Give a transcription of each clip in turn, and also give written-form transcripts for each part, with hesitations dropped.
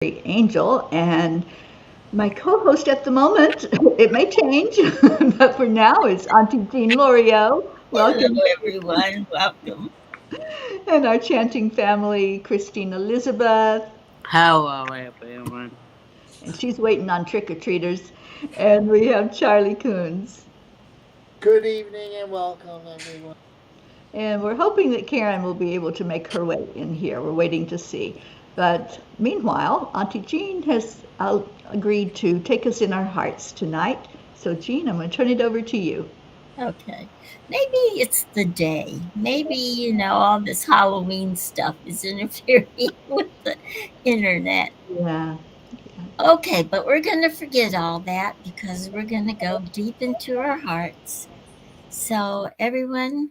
Angel, and my co-host at the moment, it may change, but for now it's Auntie Jean Lorio. Hello, Welcome. everyone. Welcome. And our chanting family, Christine Elizabeth, Hello, everyone. and she's waiting on trick-or-treaters. And we have Charlie Coons. Good evening and welcome, everyone. And we're hoping that Karen will be able to make her way in here. We're waiting to see. But meanwhile, Auntie Jean has agreed to take us in our hearts tonight. So, Jean, I'm going to turn it over to you. Okay. Maybe it's the day. Maybe, all this Halloween stuff is interfering with the internet. Yeah. Okay, but we're going to forget all that because we're going to go deep into our hearts. So, everyone,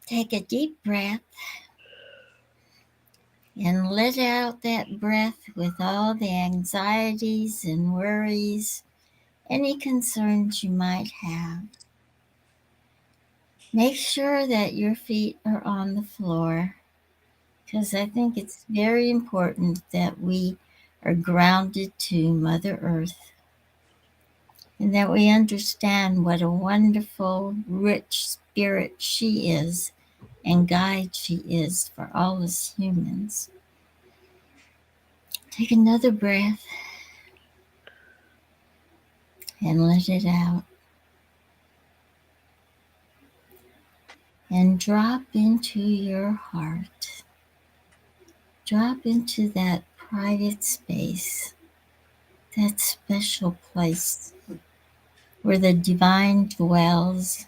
take a deep breath and let out that breath with all the anxieties and worries, any concerns you might have. Make sure that your feet are on the floor because I think it's very important that we are grounded to Mother Earth and that we understand what a wonderful, rich spirit she is and guide she is for all us humans. Take another breath and let it out. And drop into your heart. Drop into that private space, that special place where the divine dwells,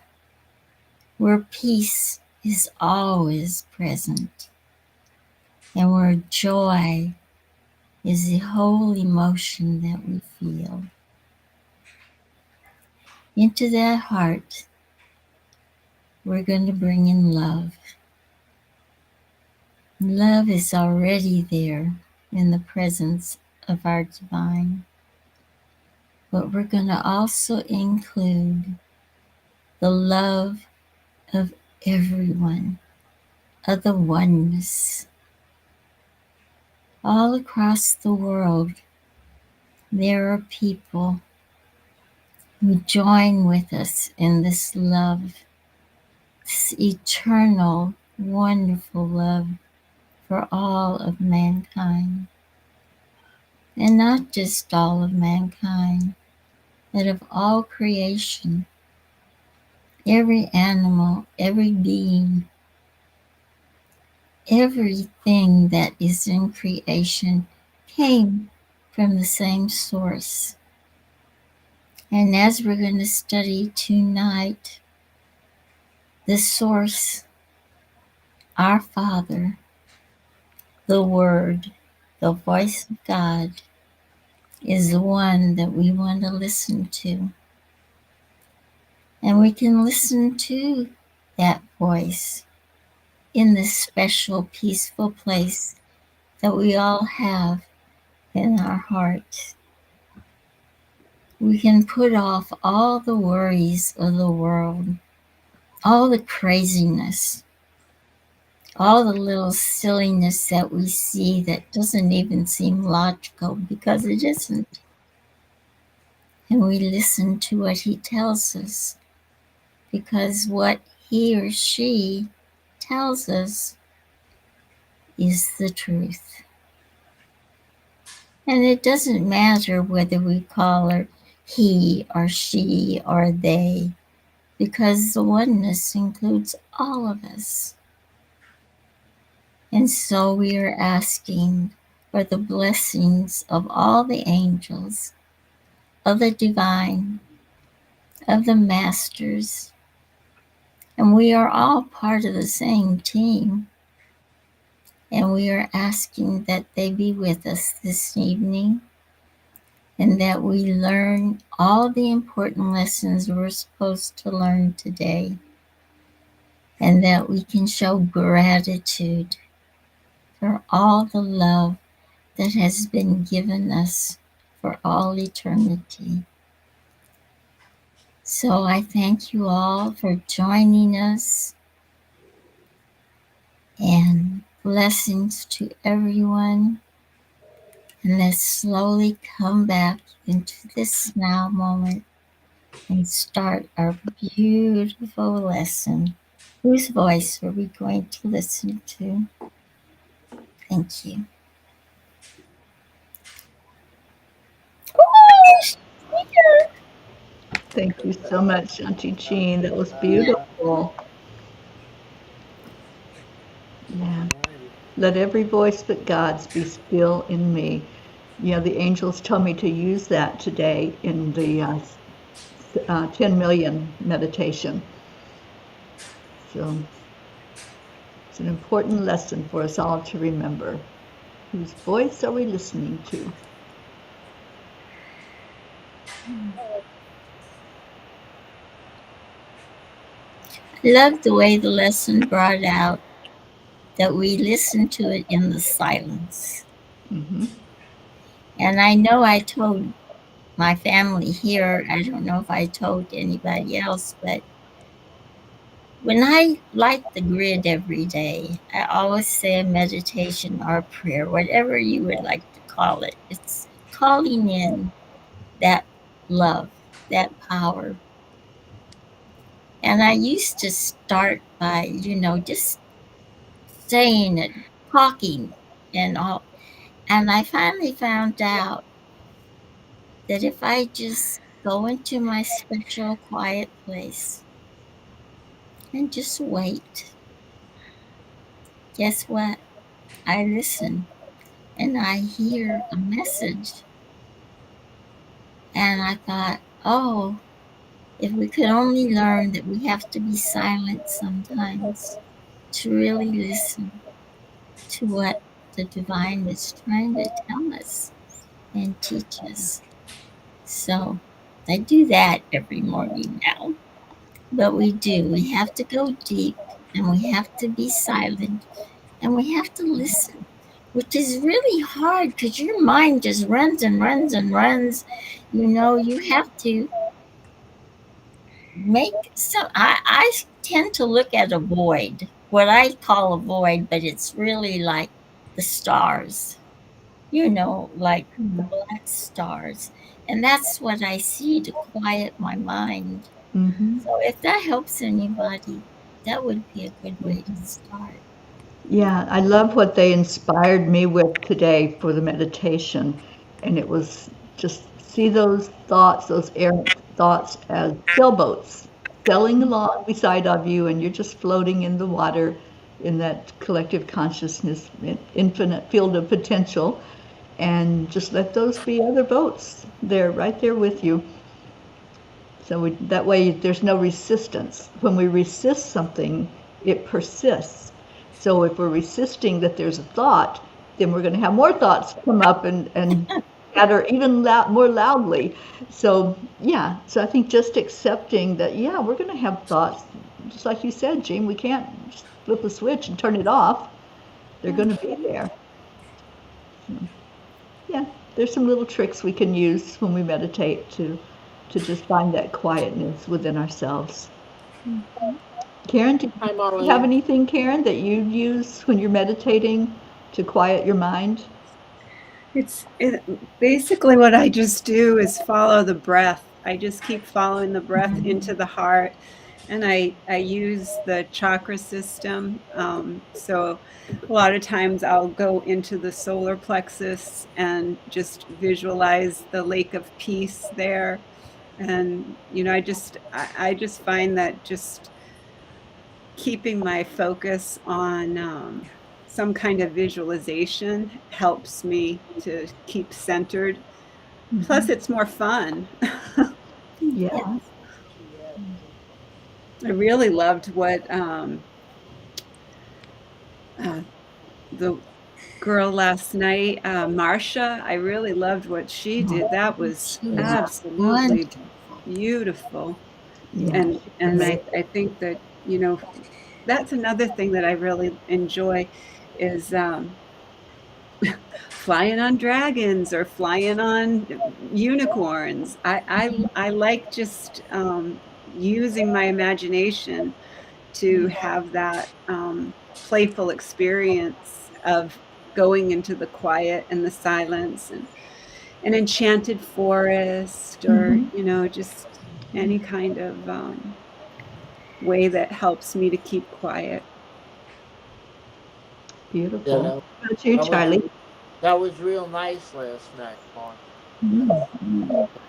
where peace is always present, and where joy is the whole emotion that we feel. Into that heart, we're going to bring in love. Love is already there in the presence of our divine, but we're going to also include the love of everyone, of the oneness. All across the world, there are people who join with us in this love, this eternal, wonderful love for all of mankind. And not just all of mankind, but of all creation, every animal, every being, everything that is in creation came from the same source. And as we're going to study tonight, the source, our Father, the Word, the voice of God, is the one that we want to listen to. And we can listen to that voice in this special, peaceful place that we all have in our hearts. We can put off all the worries of the world, all the craziness, all the little silliness that we see that doesn't even seem logical because it isn't. And we listen to what he tells us because what he or she tells us is the truth. And it doesn't matter whether we call her he or she or they, because the oneness includes all of us. And so we are asking for the blessings of all the angels, of the divine, of the masters. And we are all part of the same team. And we are asking that they be with us this evening and that we learn all the important lessons we're supposed to learn today, and that we can show gratitude for all the love that has been given us for all eternity. So I thank you all for joining us, and blessings to everyone. And let's slowly come back into this now moment and start our beautiful lesson. Whose voice are we going to listen to? Thank you. Thank you so much, Auntie Jean. That was beautiful. Yeah. Let every voice but God's be still in me. You know, the angels tell me to use that today in the 10 million meditation. So it's an important lesson for us all to remember. Whose voice are we listening to? I love the way the lesson brought out that we listen to it in the silence. Mm-hmm. And I know I told my family here, I don't know if I told anybody else, but when I light the grid every day, I always say a meditation or a prayer, whatever you would like to call it. It's calling in that love, that power. And I used to start by, just saying it, talking and all. And I finally found out that if I just go into my special quiet place and just wait, guess what? I listen and I hear a message. And I thought, oh, if we could only learn that we have to be silent sometimes to really listen to what the divine is trying to tell us and teach us. So I do that every morning now. But we do. We have to go deep and we have to be silent and we have to listen, which is really hard because your mind just runs and runs and runs. You have to make some. I tend to look at a void, what I call a void, but it's really like the stars, like the black stars. And that's what I see to quiet my mind. Mm-hmm. So if that helps anybody, that would be a good way to start. Yeah, I love what they inspired me with today for the meditation. And it was just see those thoughts, those errant thoughts, as sailboats sailing along beside of you, and you're just floating in the water in that collective consciousness, infinite field of potential. And just let those be other boats. They're right there with you. So that way there's no resistance. When we resist something, it persists. So if we're resisting that there's a thought, then we're going to have more thoughts come up and scatter even more loudly. So yeah, so I think just accepting that, yeah, we're going to have thoughts. Just like you said, Jean, we can't just flip a switch and turn it off. They're going to be there. Yeah, there's some little tricks we can use when we meditate to just find that quietness within ourselves. Karen, do Hi, you Marlene. have anything, Karen, that you use when you're meditating to quiet your mind? Basically what I just do is follow the breath. I just keep following the breath into the heart, and I use the chakra system. So a lot of times I'll go into the solar plexus and just visualize the lake of peace there. And I just find that just keeping my focus on some kind of visualization helps me to keep centered. Plus, it's more fun. Yeah. I really loved what the girl last night, Marcia, I really loved what she did. That was She was absolutely wonderful. beautiful. Yeah. And I think that, that's another thing that I really enjoy is flying on dragons or flying on unicorns. I like just using my imagination to have that playful experience of going into the quiet and the silence, and an enchanted forest, or just any kind of way that helps me to keep quiet. Beautiful. Yeah, How about you, Charlie? that was real nice last night, Mark.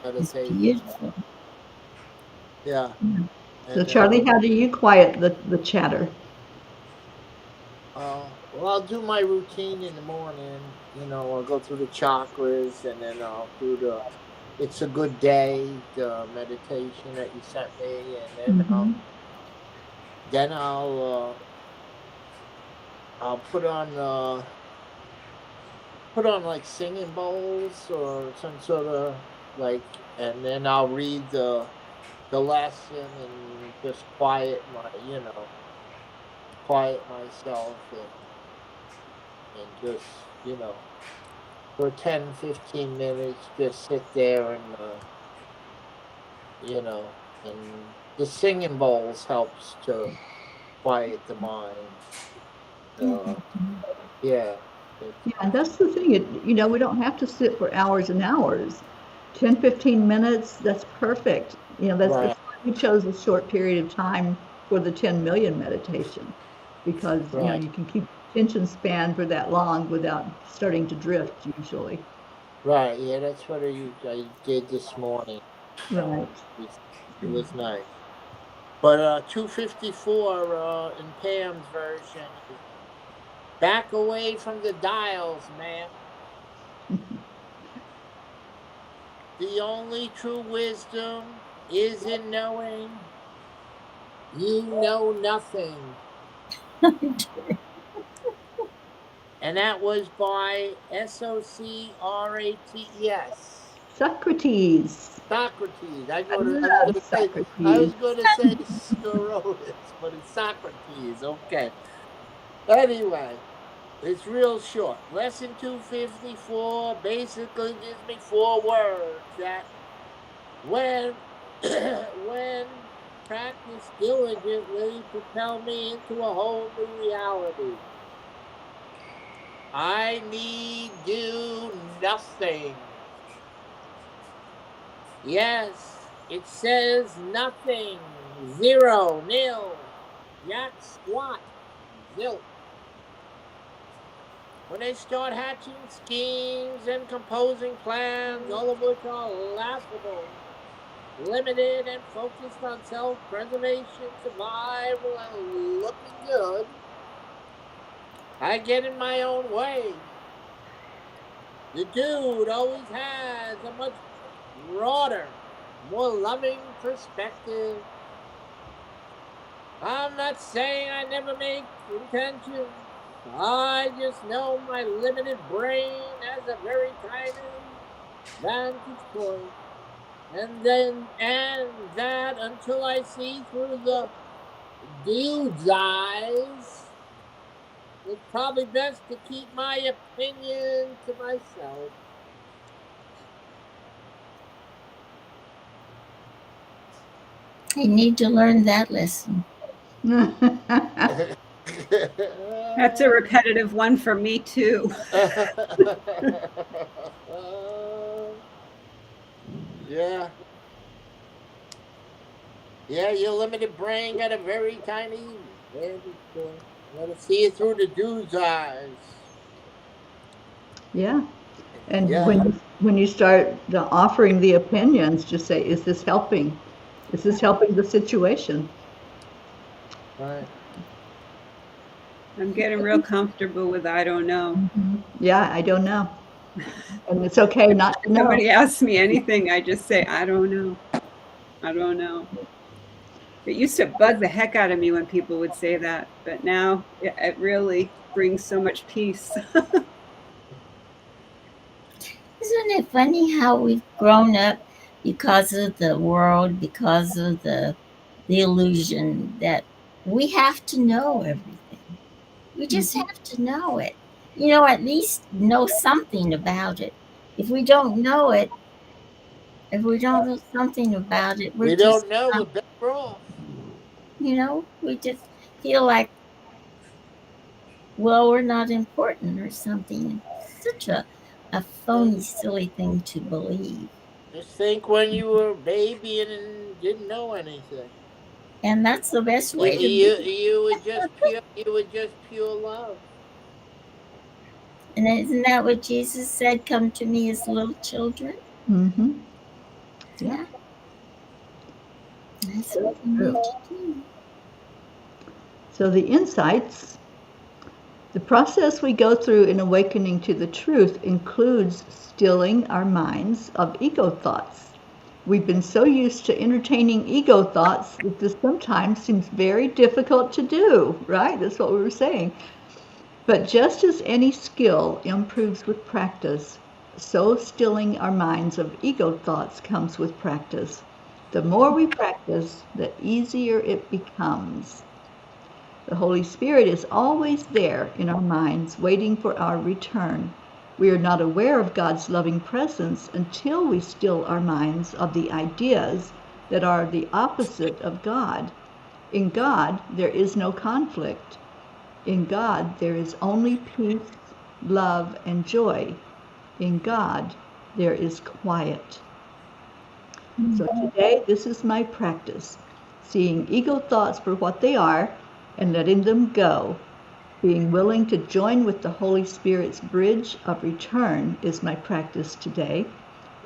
It's Meditation. beautiful. Yeah. So, And, Charlie, how do you quiet the chatter? well, I'll do my routine in the morning. I'll go through the chakras, and then I'll do the "It's a Good Day," the meditation that you sent me, and then I'll put on like singing bowls or some sort of and then I'll read the lesson and just quiet myself, and just for 10-15 minutes just sit there, and and the singing bowls helps to quiet the mind. Yeah. Yeah, and that's the thing. We don't have to sit for hours and hours. 10, 15 minutes, that's perfect. That's Right. why we chose a short period of time for the 10 million meditation, because Right. you can keep attention span for that long without starting to drift usually. Right. Yeah, that's what I did this morning. Right. It was nice. But 254 in Pam's version is "Back away from the dials, ma'am. The only true wisdom is in knowing you know nothing." And that was by Socrates. Socrates. Socrates. I love I Socrates. was gonna say Scorotus, but it's Socrates. Okay. Anyway, it's real short. Lesson 254 basically gives me 4 words that when when practiced diligently propel me into a whole new reality. I need do nothing. Yes, it says nothing. Zero, nil, yak squat, zilch. When they start hatching schemes and composing plans, all of which are laughable, limited, and focused on self-preservation, survival, and looking good, I get in my own way. The dude always has a much broader, more loving perspective. I'm not saying I never make intentions. I just know my limited brain has a very tiny vantage point. And that until I see through the dude's eyes, it's probably best to keep my opinion to myself. You need to learn that lesson. That's a repetitive one for me too. Yeah. Yeah, your limited brain got a very tiny vantage point. You gotta see it through the dude's eyes. Yeah. And Yeah. when you start offering the opinions, just say, "Is this helping? Is this helping the situation?" Right. I'm getting real comfortable with "I don't know." Yeah, I don't know. And it's okay not to If know. somebody asks me anything, I just say, "I don't know. I don't know." It used to bug the heck out of me when people would say that, but now it really brings so much peace. Isn't it funny how we've grown up because of the world, because of the illusion that we have to know everything. We just have to know it. At least know something about it. If we don't know it, if we don't know something about it, we're We just, don't know, we're better off. we just feel like well, we're not important or something. Such a phony, silly thing to believe. Just think when you were a baby and didn't know anything. And that's the best You, way to you, be. you were just pure love. And isn't that what Jesus said? Come to me as little children. Mm-hmm. Yeah. Yeah. That's what we need to do. So the insights, the process we go through in awakening to the truth includes stilling our minds of ego thoughts. We've been so used to entertaining ego thoughts that this sometimes seems very difficult to do, right? That's what we were saying. But just as any skill improves with practice, so stilling our minds of ego thoughts comes with practice. The more we practice, the easier it becomes. The Holy Spirit is always there in our minds, waiting for our return. We are not aware of God's loving presence until we still our minds of the ideas that are the opposite of God. In God, there is no conflict. In God, there is only peace, love, and joy. In God, there is quiet. So today, this is my practice, seeing ego thoughts for what they are and letting them go. Being willing to join with the Holy Spirit's bridge of return is my practice today.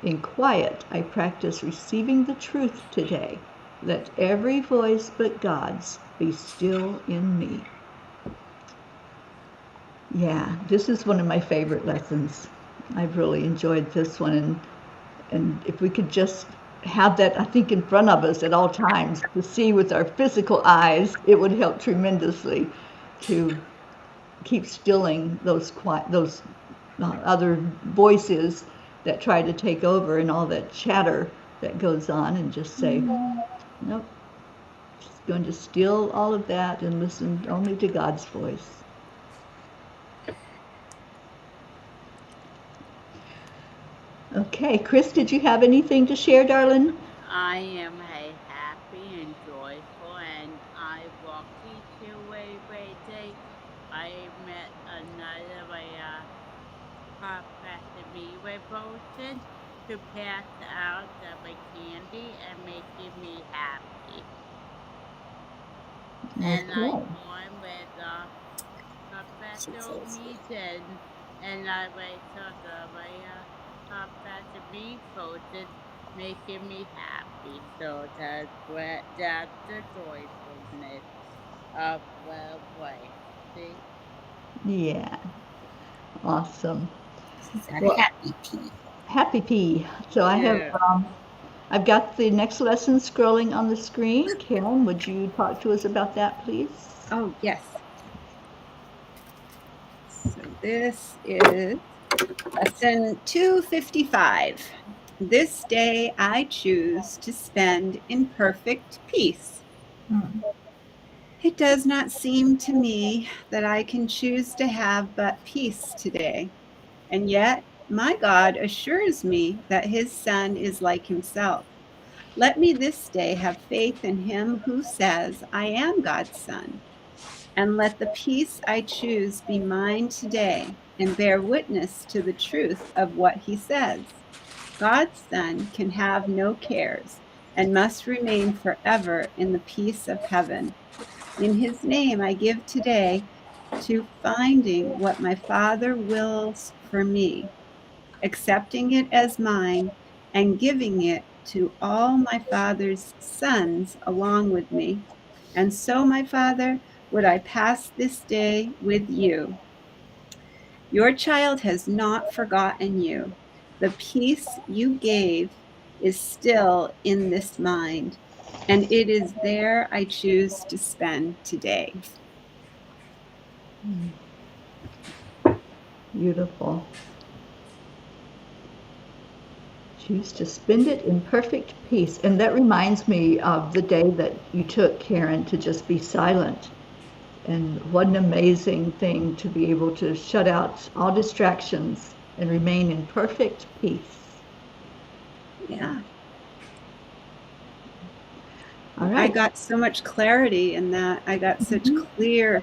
In quiet, I practice receiving the truth today. Let every voice but God's be still in me. Yeah, this is one of my favorite lessons. I've really enjoyed this one. And if we could just have that, I think, in front of us at all times to see with our physical eyes, it would help tremendously to keep stilling those other voices that try to take over and all that chatter that goes on, and just say, nope, just going to still all of that and listen only to God's voice. Okay, Chris, did you have anything to share, darling? I am happy and joyful, and I walked into a day. I met another pop at me person to pass out my candy and making me happy. And I Okay. joined with Professor Jesus. Meaton, and I talk Professor Me coaches making me happy. So that's the joyfulness of life. See? Yeah, awesome. She's our Well, happy pea. happy pea. So Yeah. I've got the next lesson scrolling on the screen. Karen, would you talk to us about that, please? Oh, yes. So this is lesson 255. This day I choose to spend in perfect peace. It does not seem to me that I can choose to have but peace today. And yet my God assures me that his Son is like himself. Let me this day have faith in him who says, I am God's Son. And let the peace I choose be mine today and bear witness to the truth of what he says. God's Son can have no cares and must remain forever in the peace of heaven. In his name I give today to finding what my Father wills for me, accepting it as mine, and giving it to all my Father's sons along with me. And so, my Father, would I pass this day with you. Your child has not forgotten you. The peace you gave is still in this mind, and it is there I choose to spend today. Beautiful. Choose to spend it in perfect peace. And that reminds me of the day that you took, Karen, to just be silent. And what an amazing thing to be able to shut out all distractions and remain in perfect peace. Yeah. All I right. got so much clarity in that. I got such clear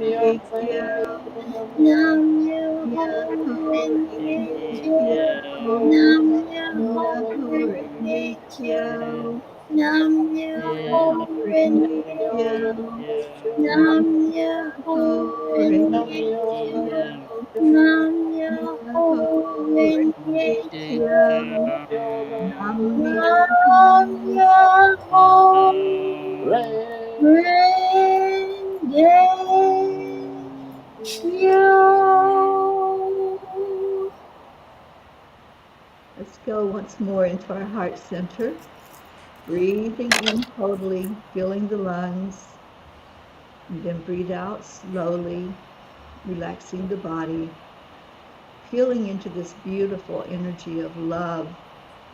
Myoho Kyo, Nam Nam Myoho Myoho Renge Renge Kyo. Kyo, Nam Nam Myoho Myoho Renge Renge Kyo. Kyo, Nam Nam Myoho Myoho Renge Renge Kyo. Kyo, Nam Nam Myoho Myoho Renge Renge Kyo. Kyo, Nam Nam Myoho Myoho Renge Renge Kyo. Kyo, Nam Nam Myoho Myoho Renge Renge Kyo. Let's go once more into our heart center. Breathing in totally, filling the lungs, and then breathe out slowly, relaxing the body, feeling into this beautiful energy of love,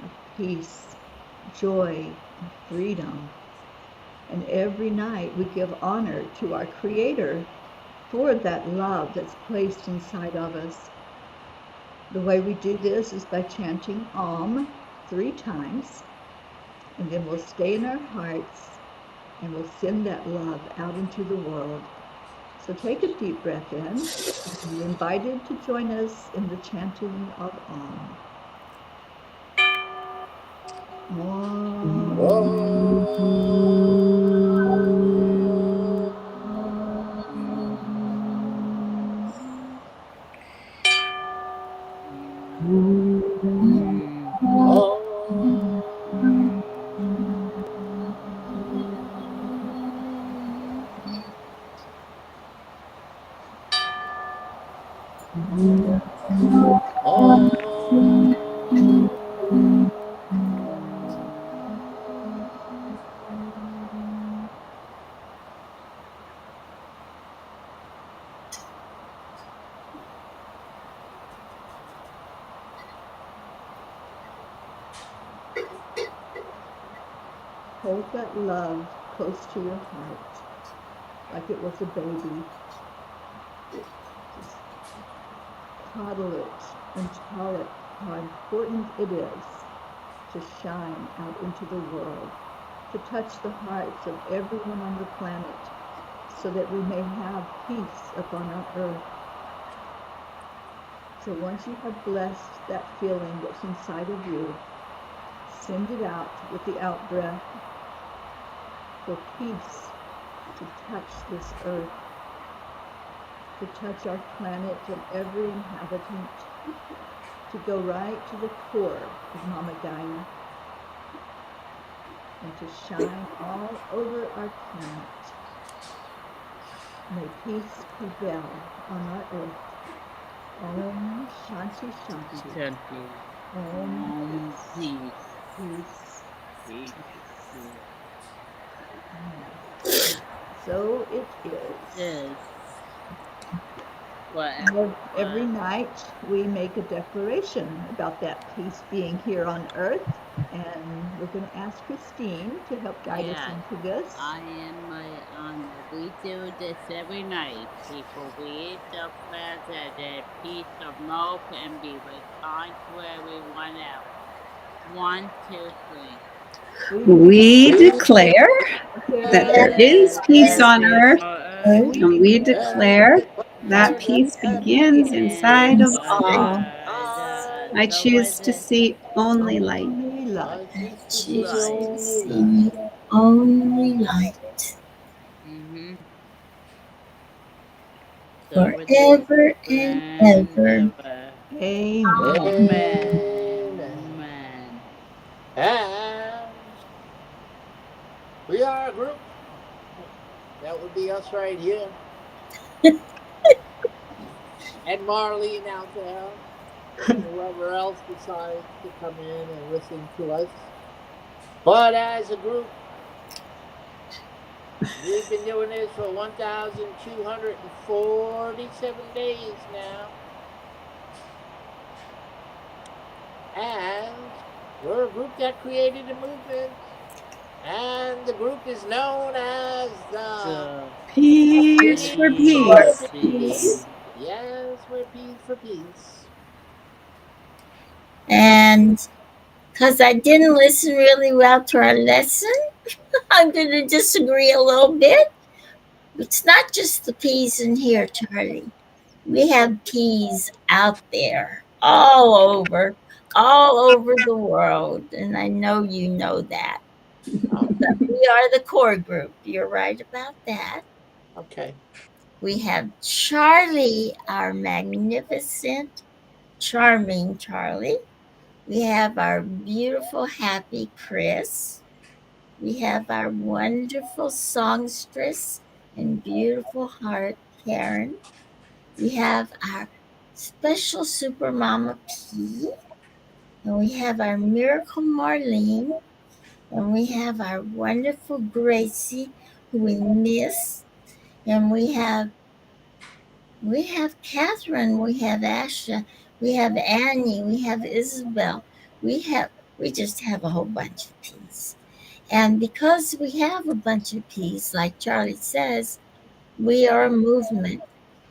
of peace, joy, and freedom. And every night we give honor to our Creator for that love that's placed inside of us. The way we do this is by chanting Om 3 times, and then we'll stay in our hearts and we'll send that love out into the world. So take a deep breath in. You're invited to join us in the chanting of Om. Hold that love close to your heart, like it was a baby. Just coddle it and tell it how important it is to shine out into the world, to touch the hearts of everyone on the planet, so that we may have peace upon our earth. So once you have blessed that feeling that's inside of you, send it out with the out breath for peace to touch this earth, to touch our planet and every inhabitant, to go right to the core of Mama Gaia, and to shine all over our planet. May peace prevail on our earth. Om Shanti Shanti. Chanting. Om Peace. peace, Peace. peace. Yes. So it is. Is what Every night we make a declaration about that peace being here on earth, and we're going to ask Christine to help guide us yes. into this. I am my honor. We do this every night. People, we eat the plants and a piece of milk and be with kind to everyone else. 1, 2, 3. We declare that there is There's peace a on peace earth, on earth. We and we declare declare that peace begins inside of all. I choose to see only light. only light. I choose to see Choose to only see light. only light Mm-hmm. So with this forever and and ever. ever. Amen. Amen. Amen. And we are a group. That would be us right here. And Marlene out there. And whoever else decides to come in and listen to us. But as a group, we've been doing this for 1,247 days now. And we're a group that created a movement. And the group is known as the Peace for peace. Peace. Yes, we're peace for peace. And because I didn't listen really well to our lesson, I'm going to disagree a little bit. It's not just the peas in here, Charlie. We have peas out there all over the world. And I know you know that. Okay. But we are the core group. You're right about that. Okay. We have Charlie, our magnificent, charming Charlie. We have our beautiful, happy Chris. We have our wonderful songstress and beautiful heart, Karen. We have our special super mama P. And we have our miracle Marlene. And we have our wonderful Gracie, who we miss. And we have Catherine, we have Asha, we have Annie, we have Isabel. We have we just have a whole bunch of peas. And because we have a bunch of peas, like Charlie says, we are a movement.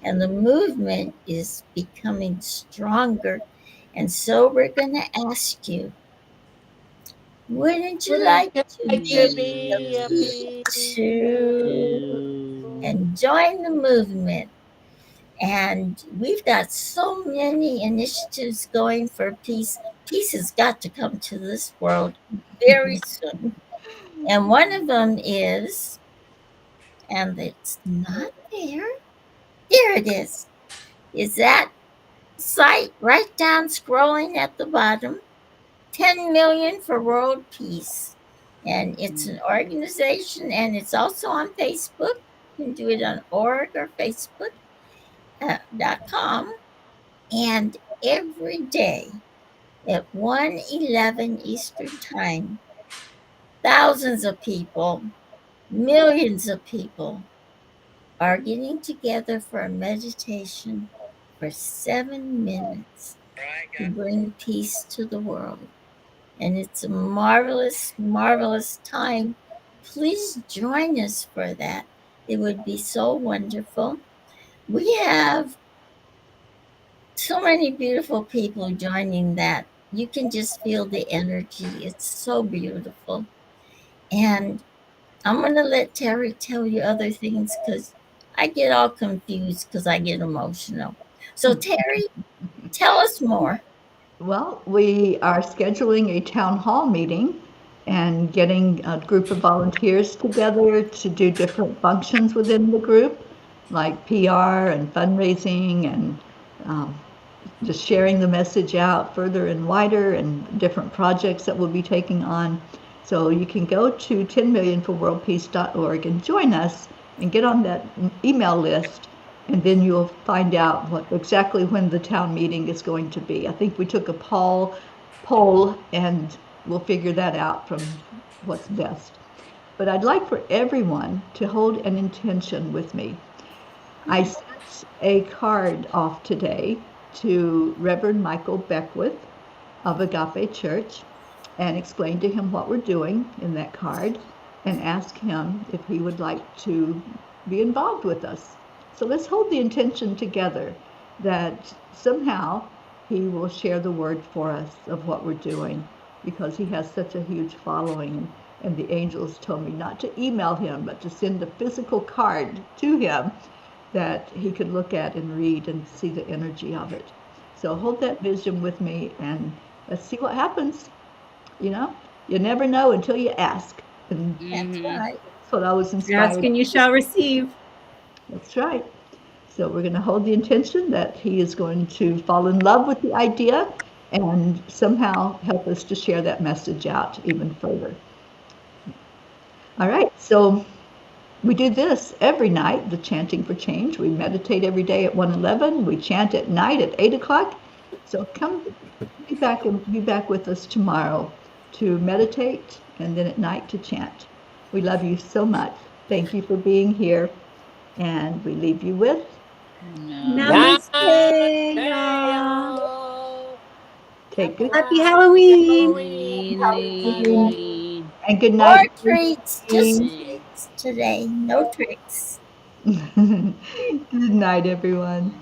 And the movement is becoming stronger. And so we're going to ask you, wouldn't you Wouldn't like you to like to be a be a pea pea too? Two. And join the movement. And we've got so many initiatives going for peace. Peace has got to come to this world very soon. And one of them is, and it's not there. There it is. Is that site right down scrolling at the bottom? 10 million for world peace. And it's an organization and it's also on Facebook. You can do it on org or Facebook.com. And every day at 1:11 Eastern Time, thousands of people, millions of people are getting together for a meditation for 7 minutes to bring peace to the world. And it's a marvelous, marvelous time. Please join us for that. It would be so wonderful. We have so many beautiful people joining that. You can just feel the energy. It's so beautiful. And I'm going to let Terry tell you other things because I get all confused because I get emotional. So, Terry, tell us more. Well, we are scheduling a town hall meeting and getting a group of volunteers together to do different functions within the group, like PR and fundraising and um, just sharing the message out further and wider and different projects that we'll be taking on. So you can go to 10millionforworldpeace.org and join us and get on that email list, and then you'll find out what exactly when the town meeting is going to be. I think we took a poll and we'll figure that out from what's best. But I'd like for everyone to hold an intention with me. I sent a card off today to Reverend Michael Beckwith of Agape Church and explained to him what we're doing in that card and asked him if he would like to be involved with us. So let's hold the intention together that somehow he will share the word for us of what we're doing, because he has such a huge following. And the angels told me not to email him, but to send a physical card to him that he could look at and read and see the energy of it. So hold that vision with me and let's see what happens. You know, you never know until you ask. And That's right. that's what I was Ask inspired. and you shall receive. That's right. So we're going to hold the intention that he is going to fall in love with the idea and somehow help us to share that message out even further. All right, so we do this every night, the Chanting for Change. We meditate every day at 1:11. We chant at night at 8 o'clock. So come be back with us tomorrow to meditate and then at night to chant. We love you so much. Thank you for being here. And we leave you with Namaste, y'all. Namaste. take good Happy Happy Halloween. Halloween. and good More night. treats, just treats today. No tricks. Good night, everyone.